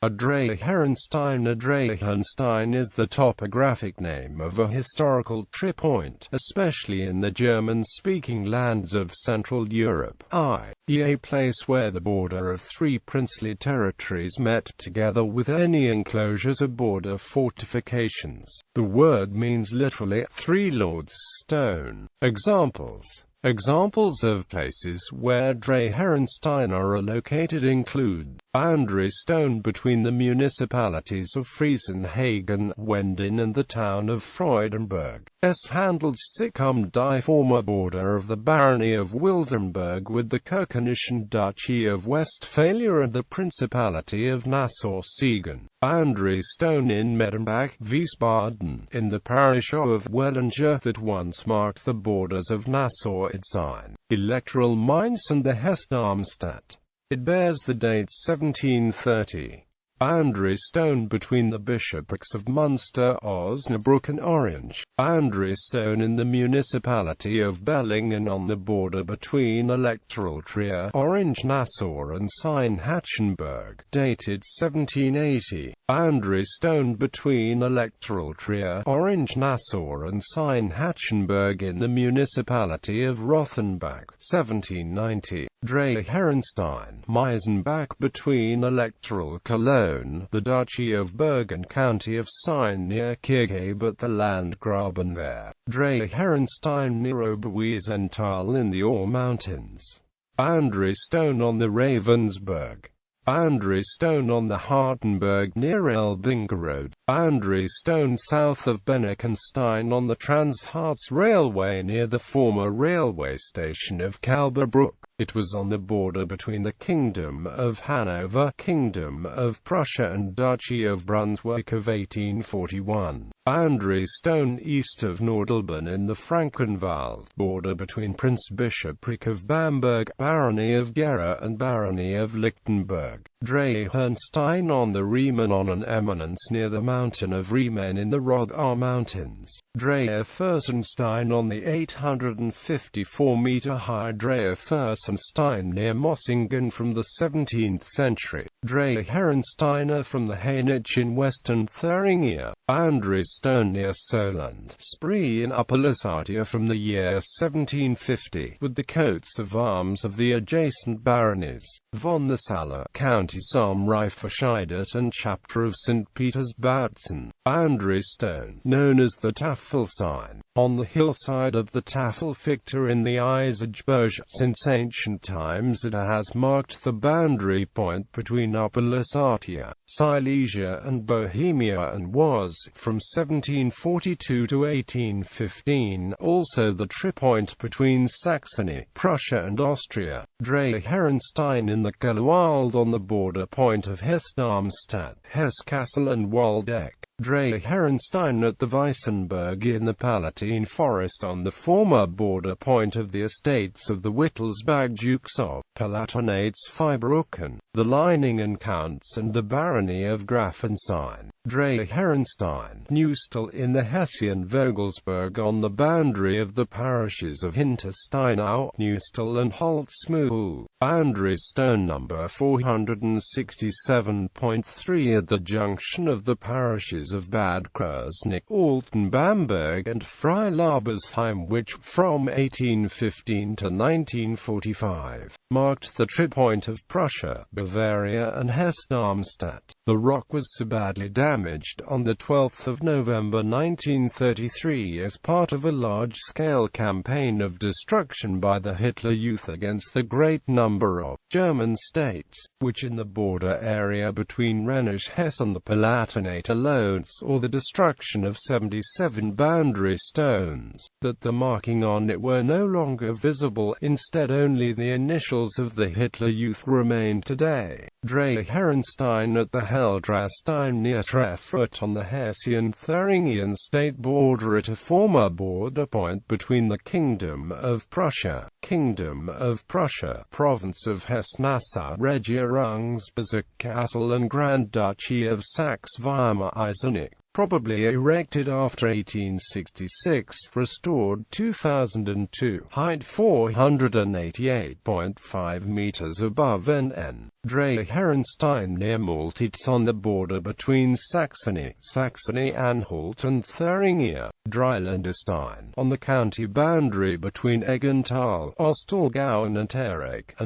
A Dreiherrnstein. A Dreiherrnstein is the topographic name of a historical tripoint, especially in the German-speaking lands of Central Europe, i.e. a place where the border of three princely territories met, together with any enclosures or border fortifications. The word means literally, three lords' stone. Examples of places where Dreiherrnstein are located include boundary stone between the municipalities of Friesenhagen, Wenden and the town of Freudenberg. Handelsdijk, former border of the barony of Wildenberg with the Königlichen Duchy of Westphalia and the Principality of Nassau-Siegen. Boundary stone in Medembach, Wiesbaden, in the parish of Wellinger that once marked the borders of Nassau-Idstein, Electoral Mainz and the Hesse-Darmstadt. It bears the date 1730. Boundary stone between the bishoprics of Munster, Osnabrück and Orange. Boundary stone in the municipality of Bellingen on the border between electoral Trier, Orange, Nassau and Sayn-Hachenburg, dated 1780. Boundary stone between electoral Trier, Orange, Nassau and Sayn-Hachenburg in the municipality of Rothenbach, 1790. Dreiherrnstein, Meisenbach between electoral Cologne, the Duchy of Berg and County of Sayn near Kirchheb at the Landgraben there. Dreiherrnstein near Oberwiesenthal in the Ore Mountains. Boundary stone on the Ravensberg. Boundary stone on the Hartenberg near Elbingerode. Boundary stone south of Beneckenstein on the Transharz Railway near the former railway station of Kalberbruck. It was on the border between the Kingdom of Hanover, Kingdom of Prussia and Duchy of Brunswick of 1841. Boundary stone east of Nordelben in the Frankenwald, border between Prince-Bishopric of Bamberg, Barony of Gera and Barony of Lichtenberg. Dreiherrnstein on the Riemen on an eminence near the mountain of Riemen in the Rodar Mountains. Dreiherrnstein on the 854-meter-high Dreiherrnstein near Mossingen from the 17th century. Dreiherrnsteiner from the Hainich in western Thuringia. Boundary stone near Solund, Spree in Upper Lusatia from the year 1750, with the coats of arms of the adjacent baronies, von der Saale, County Somme-Reifferscheidet and Chapter of St. Peter's Bautzen. Boundary stone, known as the Tafelstein, on the hillside of the Tafelfichter in the Eisageberg. Since ancient times it has marked the boundary point between Upper Lusatia, Silesia and Bohemia and was, from 1742 to 1815, also the tripoint between Saxony, Prussia and Austria. Dreiherrnstein in the Kellerwald on the border point of Hesse-Darmstadt, Hesse-Kassel and Waldeck. Dreiherrnstein at the Weissenberg in the Palatine Forest on the former border point of the estates of the Wittelsbach Dukes of Palatinate-Zweibrücken, the Leiningen Counts and the Barony of Grafenstein. Dreiherrnstein, Neustadt in the Hessian Vogelsberg on the boundary of the parishes of Hintersteinau, Neustadt and Holzmühl. Boundary stone number 467.3 at the junction of the parishes of Bad Kreuznach, Alten Bamberg and Freilabersheim, which, from 1815 to 1945, marked the tripoint of Prussia, Bavaria and Hesse-Darmstadt. The rock was so badly damaged on the 12th of November 1933 as part of a large-scale campaign of destruction by the Hitler Youth against the great number of German states, which in the border area between Rhenish-Hesse and the Palatinate alone saw the destruction of 77 boundary stones, that the marking on it were no longer visible, instead only the initials of the Hitler Youth remain today. Dreiherrnstein at the Heldrastein near Treffurt on the Hessian-Thuringian state border at a former border point between the Kingdom of Prussia, Province of Hesse-Nassau, Regierungsbezirk Kassel and Grand Duchy of Saxe-Weimar-Eisenach. probably erected after 1866, restored 2002, height 488.5 meters above NN. Dreiherrnstein near Maltitz on the border between Saxony-Anhalt and Thuringia. Dreiherrnstein on the county boundary between Eggenthal, Ostelgau and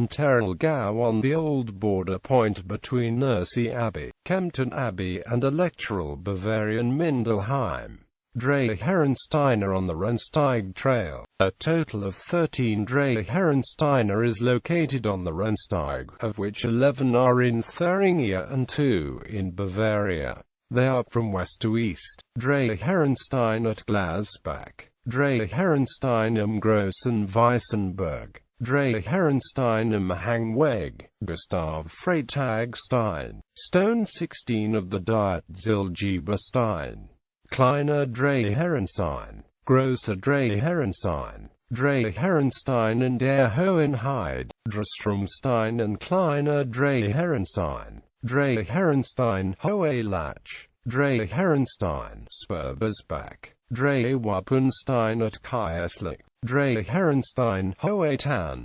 Terelgau on the old border point between Nersey Abbey, Kempten Abbey and electoral Bavarian Mindelheim. Dreiherrnsteiner on the Rennsteig Trail. A total of 13 Dreiherrnsteiner is located on the Rennsteig, of which 11 are in Thuringia and 2 in Bavaria. They are from west to east: Dreiherrnstein at Glasbach, Dreiherrnstein am Großen Weissenberg, Dreiherrnstein am Hangweg, Gustav Freytag-Stein, Stone 16 of the Diet Zilgeberstein, Kleiner Dreiherrnstein, Grosser Dreiherrnstein, Dreiherrnstein and der Hohenheide, Drstromstein and Kleiner Dreiherrnstein, Dreiherrnstein Hohe Lach, Dreiherrnstein Sperbersbach, Dreiherrnstein at Kierslich, Dreiherrnstein Hohe Tann.